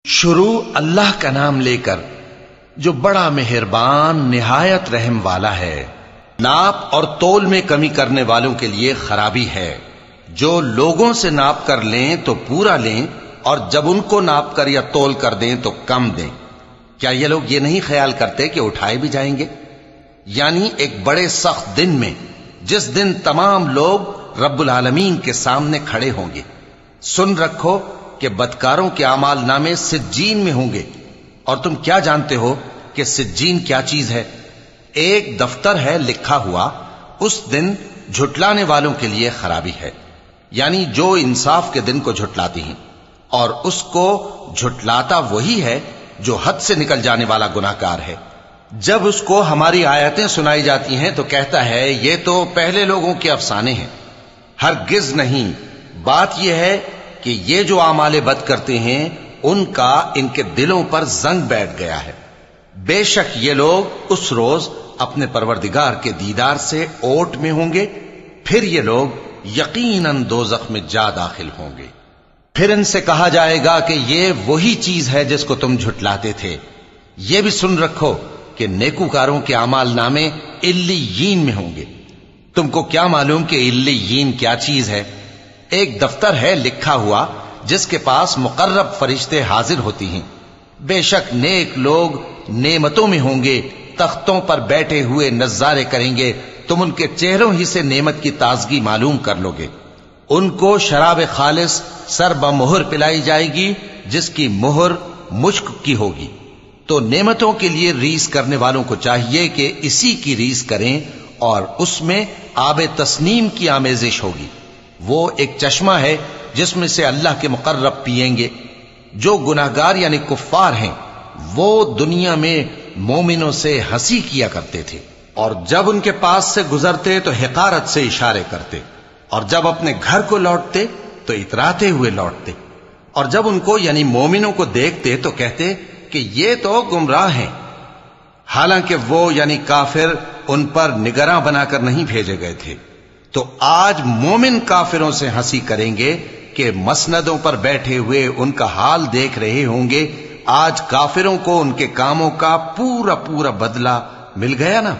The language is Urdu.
شروع اللہ کا نام لے کر جو بڑا مہربان نہایت رحم والا ہے۔ ناپ اور تول میں کمی کرنے والوں کے لیے خرابی ہے۔ جو لوگوں سے ناپ کر لیں تو پورا لیں، اور جب ان کو ناپ کر یا تول کر دیں تو کم دیں۔ کیا یہ لوگ یہ نہیں خیال کرتے کہ اٹھائے بھی جائیں گے؟ یعنی ایک بڑے سخت دن میں، جس دن تمام لوگ رب العالمین کے سامنے کھڑے ہوں گے۔ سن رکھو کہ بدکاروں کے اعمال نامے سجین میں ہوں گے، اور تم کیا جانتے ہو کہ سجین کیا چیز ہے؟ ایک دفتر ہے لکھا ہوا، اس دن جھٹلانے والوں کے لیے خرابی ہے، یعنی جو انصاف کے دن کو جھٹلاتی ہیں، اور اس کو جھٹلاتا وہی ہے جو حد سے نکل جانے والا گناہگار ہے۔ جب اس کو ہماری آیتیں سنائی جاتی ہیں تو کہتا ہے یہ تو پہلے لوگوں کے افسانے ہیں۔ ہرگز نہیں، بات یہ ہے کہ یہ جو اعمال بد کرتے ہیں ان کا ان کے دلوں پر زنگ بیٹھ گیا ہے۔ بے شک یہ لوگ اس روز اپنے پروردگار کے دیدار سے اوٹ میں ہوں گے، پھر یہ لوگ یقیناً دوزخ میں جا داخل ہوں گے۔ پھر ان سے کہا جائے گا کہ یہ وہی چیز ہے جس کو تم جھٹلاتے تھے۔ یہ بھی سن رکھو کہ نیکوکاروں کے اعمال نامے علیین میں ہوں گے۔ تم کو کیا معلوم کہ علیین کیا چیز ہے؟ ایک دفتر ہے لکھا ہوا جس کے پاس مقرب فرشتے حاضر ہوتی ہیں۔ بے شک نیک لوگ نعمتوں میں ہوں گے، تختوں پر بیٹھے ہوئے نظارے کریں گے، تم ان کے چہروں ہی سے نعمت کی تازگی معلوم کر لو گے۔ ان کو شراب خالص سر بمہر پلائی جائے گی جس کی مہر مشک کی ہوگی۔ تو نعمتوں کے لیے ریس کرنے والوں کو چاہیے کہ اسی کی ریس کریں، اور اس میں آب تسنیم کی آمیزش ہوگی۔ وہ ایک چشمہ ہے جس میں سے اللہ کے مقرب پیئیں گے۔ جو گناہگار یعنی کفار ہیں وہ دنیا میں مومنوں سے ہنسی کیا کرتے تھے، اور جب ان کے پاس سے گزرتے تو حقارت سے اشارے کرتے، اور جب اپنے گھر کو لوٹتے تو اتراتے ہوئے لوٹتے، اور جب ان کو یعنی مومنوں کو دیکھتے تو کہتے کہ یہ تو گمراہ ہیں، حالانکہ وہ یعنی کافر ان پر نگراں بنا کر نہیں بھیجے گئے تھے۔ تو آج مومن کافروں سے ہنسی کریں گے کہ مسندوں پر بیٹھے ہوئے ان کا حال دیکھ رہے ہوں گے۔ آج کافروں کو ان کے کاموں کا پورا بدلہ مل گیا نا۔